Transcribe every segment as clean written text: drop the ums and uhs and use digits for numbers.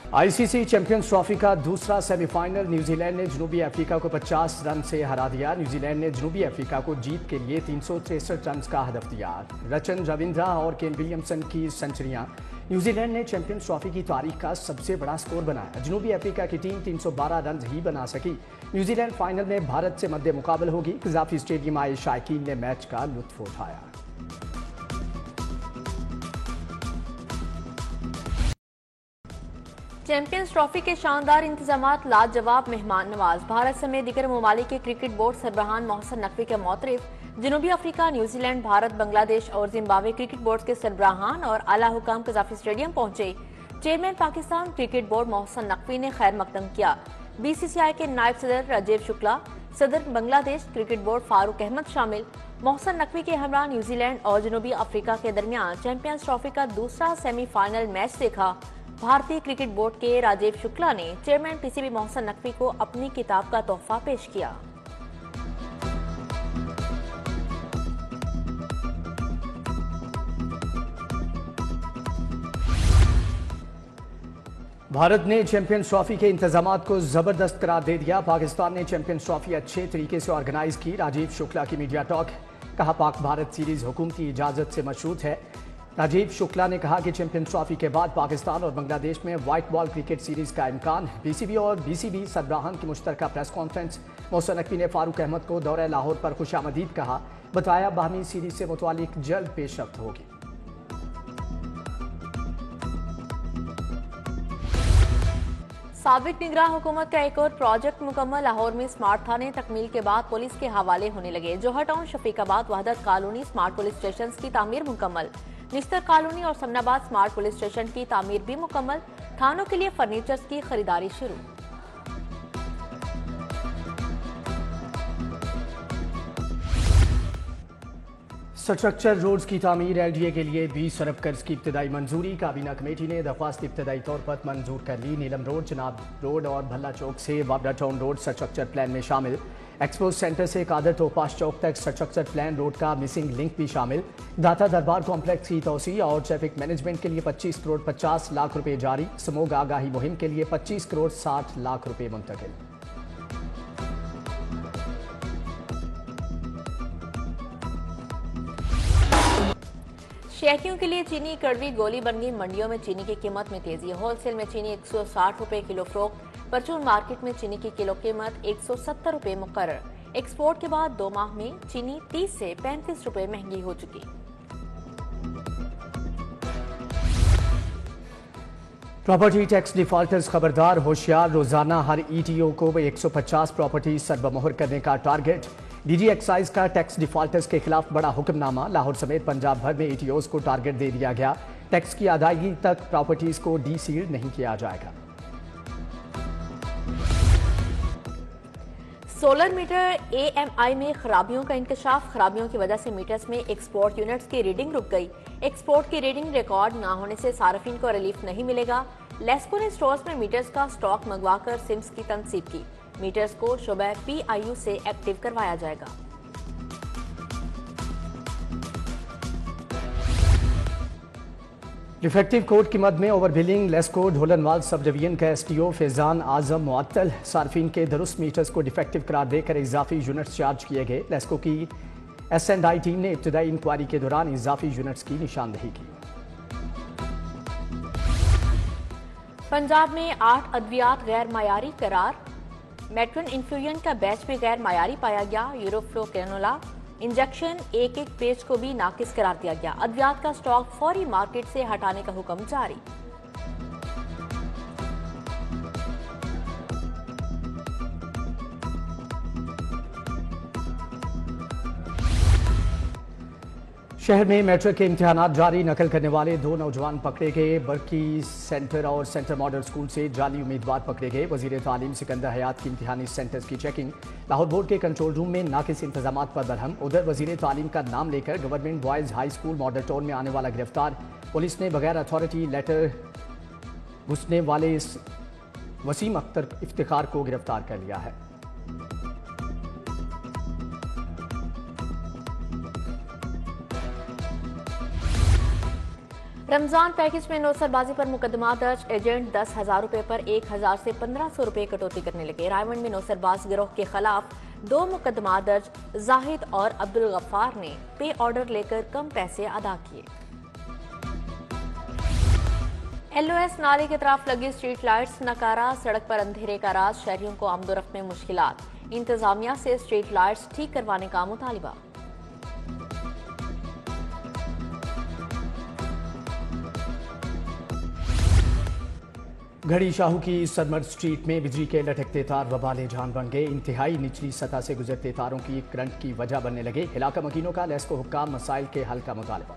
ICC champions trophy का दूसरा semifinal New Zealand ने जनूबी अफ्रीका को 50 रन से हरा दिया। न्यूजीलैंड ने जनूबी अफ्रीका को जीत के लिए 363 रन का हदफ दिया। रचन रविंद्रा और केन विलियमसन की सेंचुरियां न्यूजीलैंड ने चैंपियंस ट्रॉफी की तारीख का सबसे बड़ा स्कोर बनाया। जनूबी अफ्रीका की टीम 312 रन ही बना सकी। न्यूजीलैंड फाइनल में भारत से मद्दे मुकाबल होगी। कज़ाफी स्टेडियम आए शायकीन ने मैच का लुत्फ उठाया। चैंपियंस ट्रॉफी के शानदार इंतजामात, लाजवाब मेहमान नवाज। भारत समेत दीगर ममालिक के क्रिकेट बोर्ड सरबराहान मोहसिन नकवी के मुताबिक जनूबी अफ्रीका, न्यूजीलैंड, भारत, बांग्लादेश और जिम्बाब्वे क्रिकेट बोर्ड के सरबराहान और आला हुकाम कज़ाफी स्टेडियम पहुंचे। Chairman Pakistan cricket board Mohsin Naqvi ने खैर मकदम किया। बीसीसीआई के नायब सदर राजीव शुक्ला, सदर बांग्लादेश क्रिकेट बोर्ड फारूक अहमद शामिल। मोहसिन नकवी के हमरा न्यूजीलैंड और जनूबी अफ्रीका के दरमियान चैंपियंस ट्रॉफी का दूसरा सेमीफाइनल मैच देखा। भारतीय क्रिकेट बोर्ड के राजीव शुक्ला ने चेयरमैन पीसीबी मोहसिन नकवी को अपनी किताब का तोहफा पेश किया। भारत ने चैंपियंस ट्रॉफी के इंतजामात को जबरदस्त करार दे दिया। पाकिस्तान ने चैंपियंस ट्रॉफी अच्छे तरीके से ऑर्गेनाइज की। राजीव शुक्ला की मीडिया टॉक, कहा पाक भारत सीरीज हुकूमती इजाजत से मशरूत है। राजीव शुक्ला ने कहा कि चैंपियंस ट्रॉफी के बाद पाकिस्तान और बांग्लादेश में व्हाइट बॉल क्रिकेट सीरीज का इम्कान है। पीसीबी और बीसीबी सरबराहान की मुश्तरका प्रेस कॉन्फ्रेंस। मोहसिन नकवी ने फारूक अहमद को दौरे लाहौर पर खुशामदीद कहा। बताया बाहमी सीरीज से मुतालिक जल्द पेशरफ्त होगी। साबिक निगरान हुकूमत का एक और प्रोजेक्ट मुकम्मल। लाहौर में स्मार्ट थाने तकमील के बाद पुलिस के हवाले होने लगे। Johar town, Shafiqabad, Wahdat colony smart police station की तामीर मुकम्मल। निस्तर कॉलोनी और समनाबाद स्मार्ट पुलिस स्टेशन की तामीर भी मुकम्मल। थानों के लिए फर्नीचर्स की खरीदारी शुरू। स्ट्रक्चर रोड्स की तामीर एलडीए के लिए 20 अरब कर्ज की इब्तदाई मंजूरी। काबीना कमेटी ने दरख्वास्त इब्तदाई तौर पर मंजूर कर ली। नीलम रोड, चनाब रोड और भल्ला चौक से वाबरा टाउन रोड स्ट्रक्चर प्लान में शामिल। एक्सपो सेंटर से कादर तोपाश चौक तक स्ट्रक्चर प्लान रोड का मिसिंग लिंक भी शामिल। दाता दरबार कॉम्प्लेक्स की तोसी और ट्रैफिक मैनेजमेंट के लिए 25 करोड़ 50 लाख रुपए जारी। समूह आगाही मुहिम के लिए 25 करोड़ 60 लाख रुपए मुंतकिल। शहरियों के लिए चीनी कड़वी गोली बन गई। मंडियों में चीनी की कीमत में तेजी। होलसेल में चीनी 160 रुपए किलो फरोख्त। परचून मार्केट में चीनी की किलो कीमत 170 रुपए मुकर्रर। एक्सपोर्ट के बाद 2 माह में चीनी 30 से 35 रुपए महंगी हो चुकी। प्रॉपर्टी टैक्स डिफॉल्टर्स खबरदार, होशियार। रोजाना हर ईटीओ को 150 प्रॉपर्टी सरबमोहर करने का टारगेट। डीजी एक्साइज का टैक्स डिफॉल्टर्स के खिलाफ बड़ा हुक्मनामा। लाहौर समेत पंजाब भर में ईटीओज को टारगेट दे दिया गया। टैक्स की अदायगी तक प्रॉपर्टीज को डी सील्ड नहीं किया जाएगा। सोलर मीटर एएमआई में खराबियों का इंकशाफ। खराबियों की वजह से मीटर्स में एक्सपोर्ट यूनिट्स की रीडिंग रुक गई। एक्सपोर्ट की रीडिंग रिकॉर्ड ना होने से सार्फिन को रिलीफ नहीं मिलेगा। लेस्को ने स्टोर्स में मीटर्स का स्टॉक मंगवाकर सिम्स की तनसीब की। मीटर्स को शुबह पीआईयू से एक्टिव करवाया जाएगा। डिफेक्टिव कोड की मद में over billing. LESCO ढोलनवाल sub division का एसटीओ फैजान आजम मुअत्तल। सार्फिन के दुरुस्त मीटर्स को डिफेक्टिव करार देकर इजाफी यूनिट्स चार्ज किए गए। लेस्को की एसएंडआई टीम ने इब्तदाई इंक्वायरी के दौरान इजाफी यूनिट्स की निशानदेही की। पंजाब में 8 अद्वियात गैर मायारी करार। मेट्रोन इन्फ्यूजन का बैच भी गैर मायारी पाया गया। यूरोफ्लो कैनोला इंजेक्शन एक पेज को भी नाकिस करार दिया गया। अद्वियात का स्टॉक फौरी मार्केट से हटाने का हुक्म जारी। शहर में मैट्रिक के इम्तिहानात जारी। नकल करने वाले 2 नौजवान पकड़े गए। बर्की सेंटर और सेंटर मॉडल स्कूल से जाली उम्मीदवार पकड़े गए। वजीर तालीम सिकंदर हयात की इम्तिहानी सेंटर्स की चेकिंग। लाहौर बोर्ड के कंट्रोल रूम में नाकिस इंतजामात पर बरहम। उधर वजीर तालीम का नाम लेकर government boys high school model town में आने वाला गिरफ्तार। पुलिस ने बगैर अथॉरिटी लेटर घुसने वाले वसीम अख्तर इफ्तिखार को गिरफ्तार कर लिया है। रमजान पैकेज में नौसरबाजी पर मुकदमा दर्ज, एजेंट 10,000 रुपए पर 1,000 से 1,500 रुपए कटौती करने लगे। रायवंड में नौसरबाज गिरोह के खिलाफ 2 मुकदमा दर्ज, जाहिद और अब्दुल गफ्फार ने पे ऑर्डर लेकर कम पैसे अदा किए। LOS नाले की तरफ लगी स्ट्रीट लाइट्स नकारा, सड़क पर अंधेरे का राज, शहरियों को आमदोरफ्त में मुश्किलात। इंतजामिया से स्ट्रीट लाइट्स ठीक करवाने का मुतालिबा। घड़ी शाहू की सरमर स्ट्रीट में बिजली के लटकते तार वबाले जान बन गए। इंतहाई निचली सतह से गुजरते तारों की करंट की वजह बनने लगे। इलाका मकीनों का लेस्को हुक्काम मसाइल के हल का मुतालबा।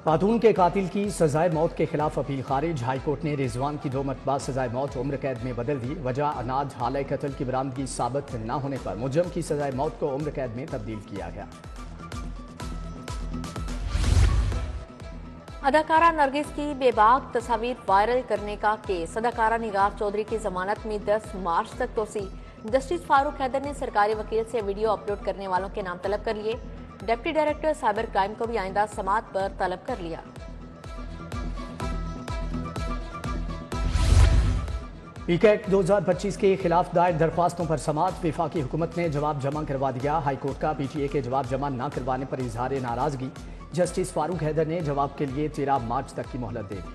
खातून के कातिल की सजाए मौत के खिलाफ अपील खारिज। हाईकोर्ट ने रिजवान की 2 मरतबा सजाए मौत उम्र कैद में बदल दी। वजह अनाज हाले कत्ल की बरामदगी साबित न होने पर मुजरम की सजाए मौत को उम्र कैद में तब्दील किया गया। अदाकारा नरगिस की बेबाक तस्वीर वायरल करने का केस। अदाकारा निगार चौधरी की जमानत में 10 मार्च तक तोसी। जस्टिस फारूक हैदर ने सरकारी वकील से वीडियो अपलोड करने वालों के नाम तलब कर लिए। डिप्टी डायरेक्टर साइबर क्राइम को भी आइंदा समात पर तलब कर लिया। पीकैट 2025 के खिलाफ दायर दरख्वास्तों पर समात। वफाकी हुकूमत ने जवाब जमा करवा दिया। हाईकोर्ट का PTA के जवाब जमा न करवाने पर इजहार नाराजगी। जस्टिस फारूक हैदर ने जवाब के लिए 13 मार्च तक की मोहलत दे दी।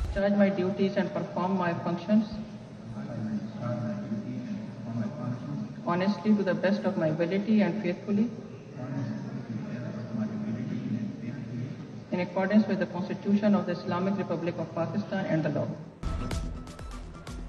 Discharge my duties and perform my functions honestly to the best of my ability and faithfully in accordance with the Constitution of the Islamic Republic of Pakistan and the law.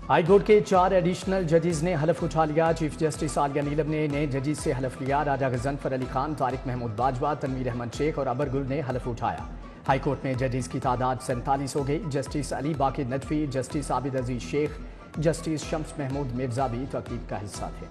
High court के 4 additional जजेस ने हलफ उठा लिया। Chief justice Alia नीलम ने नए जजेस से हलफ लिया। राजा गजनफर अली खान, तारिक महमूद बाजवा, तनवीर अहमद शेख और अबर गुल ने हलफ उठाया। हाई कोर्ट में जजेस की तादाद 47 हो गई। जस्टिस अली बाकी नदवी, जस्टिस आबिद अजीज शेख, जस्टिस शम्स महमूद मिर्जा भी तकरीब का हिस्सा थे।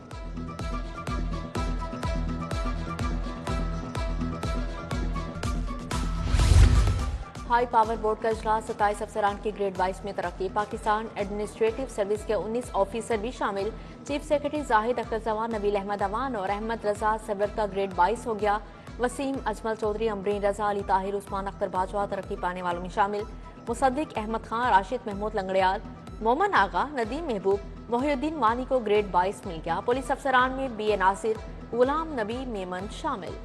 हाई पावर बोर्ड का इजलास, 27 अफसरान की ग्रेड 22 में तरक्की। पाकिस्तान एडमिनिस्ट्रेटिव सर्विस के 19 ऑफिसर भी शामिल। चीफ सेक्रेटरी जाहिद अख्तर जवान, नबील अहमद अवान और अहमद रजा सरवर का ग्रेड 22 हो गया। वसीम अजमल चौधरी, अमरीन रजा, अली ताहिर, उस्मान अख्तर बाजवा तरक्की पाने वालों में शामिल। मुसद्दिक अहमद खान, राशिद महमूद लंगड़ियाल, मोमन आगा, नदीम महबूब, मोहिउद्दीन मानी को ग्रेड 22 मिल गया। पुलिस अफसरान में BA नासिर, गुलाम नबी मेमन शामिल।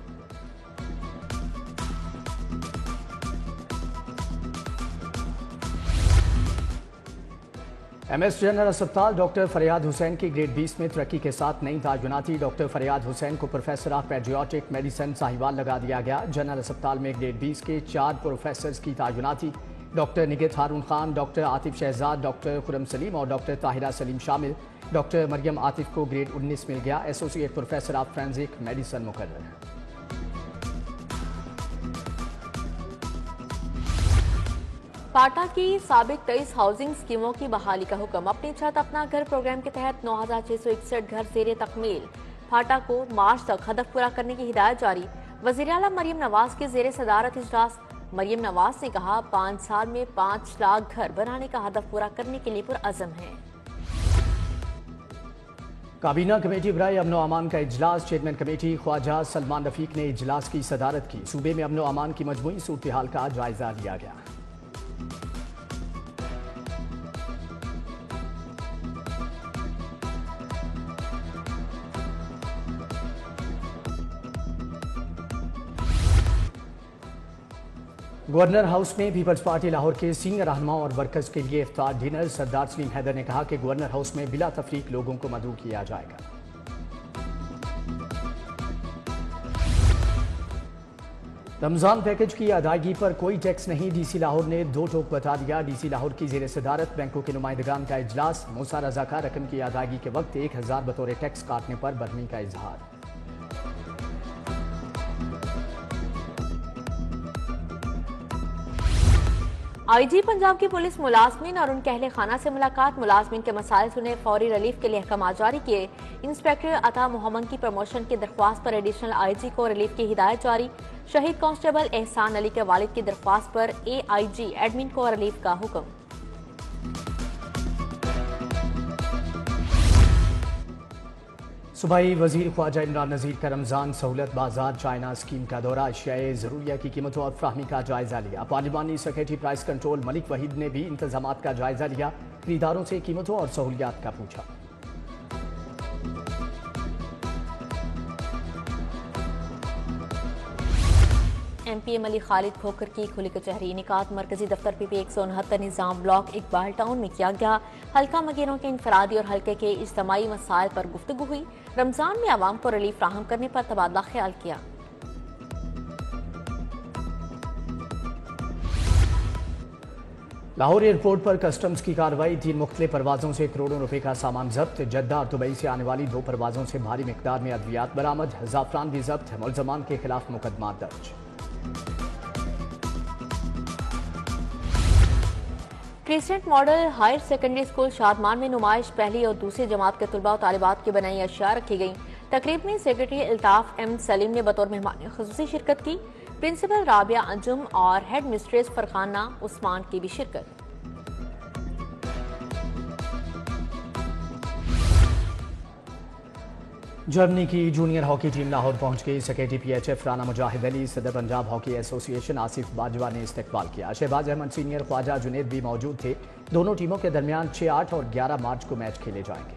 MS जनरल अस्पताल डॉक्टर फरियाद हुसैन की ग्रेड 20 में तरक्की के साथ नई ताजुनाती। डॉक्टर फरियाद हुसैन को professor of paediatric medicine Sahiwal लगा दिया गया। जनरल अस्पताल में ग्रेड 20 के 4 प्रोफेसर्स की ताजुनाती। डॉक्टर निगत हारून खान, डॉक्टर आतिफ शहजाद, डॉक्टर खुरम सलीम और डॉक्टर ताहिरा सलीम शामिल। डॉक्टर मरियम आतिफ को ग्रेड 19 मिल गया। Associate professor of forensic medicine मुकर्रर। पाटा की साबिक 23 हाउसिंग स्कीमों की बहाली का हुक्म। अपनी छत अपना घर प्रोग्राम के तहत 9,661 घर जेर तकमील। पाटा को मार्च तक हदफ पूरा करने की हिदायत जारी। वज़ीर आला मरियम नवाज के जेर सदारत इजलास। मरियम नवाज ने कहा 5 साल में 5 लाख घर बनाने का हदफ पूरा करने के लिए पुरअज़म है। काबीना कमेटी बराए अमन व अमान का इजलास। चेयरमैन कमेटी ख्वाजा सलमान रफीक ने इजलास की सदारत की। सूबे में अमन व अमान की मजमूई सूरत हाल का जायजा लिया गया। गवर्नर हाउस में पीपल्स पार्टी लाहौर के सीनियर रहनुमाओं और वर्कर्स के लिए इफ्तार डिनर। सरदार सलीम हैदर ने कहा कि गवर्नर हाउस में बिला तफरीक लोगों को मदऊ किया जाएगा। रमजान पैकेज की अदायगी पर कोई टैक्स नहीं। DC लाहौर ने 2 टोक बता दिया। DC लाहौर की जेर सदारत बैंकों के नुमाइंदगान का इजलास। मूसा रजा का रकम की अदायगी के वक्त 1000 बतौर टैक्स काटने पर बरहमी का इजहार। IG पंजाब की पुलिस मुलाजमीन और उनके अहले खाना से मुलाकात। मुलाजमीन के मसाइल सुने, फौरी रिलीफ के लिए अहकाम जारी किए। इंस्पेक्टर अता मोहम्मद की प्रमोशन की दरख्वास्त पर एडिशनल IG को रिलीफ की हिदायत जारी। शहीद कांस्टेबल एहसान अली के वालिद की दरख्वास्त पर AIG एडमिन को रिलीफ का हुक्म। सूबाई वजीर ख्वाजा इमरान नज़ीर का रमज़ान सहूलत बाजार चाइना स्कीम का दौरा, अशियाए ज़रूरिया की कीमतों और फ्राहमी का जायजा लिया। पार्लिमानी secretary price control Malik Waheed ने भी इंतजामात का जायजा लिया, खरीदारों से कीमतों और सहूलियात का पूछा। एमपीएम अली खालिद खोकर की खुली कचहरी निकात मरकजी दफ्तर पीपी 169 निज़ाम ब्लॉक इकबाल टाउन में किया गया। हल्का मगीरों के इंफरादी और हल्के के इज्तमाई मसाइल पर गुफ्तगू हुई। रमजान में आवाम को रिलीफ फ्राहम करने पर तबादला ख्याल किया। लाहौर एयरपोर्ट पर कस्टम्स की कार्रवाई, 3 मुख्तलिफ परवाजों से करोड़ों रुपए का सामान जब्त। जद्दा और दुबई से आने वाली 2 परवाजों से भारी मिकदार में अद्वियात बरामद। ज़ाफ़रान भी जब्त, मुलज़मान के खिलाफ मुकदमा दर्ज। Crescent model higher secondary school Shadman में नुमाइश, पहली और दूसरी जमात के तलबा और तालिबात की बनाई अशिया रखी गई। तकरीब में सेक्रेटरी अल्ताफ एम सलीम ने बतौर मेहमान खुसूसी शिरकत की। प्रिंसिपल राबिया अंजुम और हेड मिस्ट्रेस फरखाना उस्मान की भी शिरकत। जर्मनी की जूनियर हॉकी टीम लाहौर पहुंच गई। सेक्रेटरी पीएचएफ राना मुजाहिद अली, सदर पंजाब हॉकी एसोसिएशन आसिफ बाजवा ने इस्तकबाल किया। शहबाज अहमद सीनियर, ख्वाजा जुनेद भी मौजूद थे। दोनों टीमों के दरमियान 6, 8 और 11 मार्च को मैच खेले जाएंगे।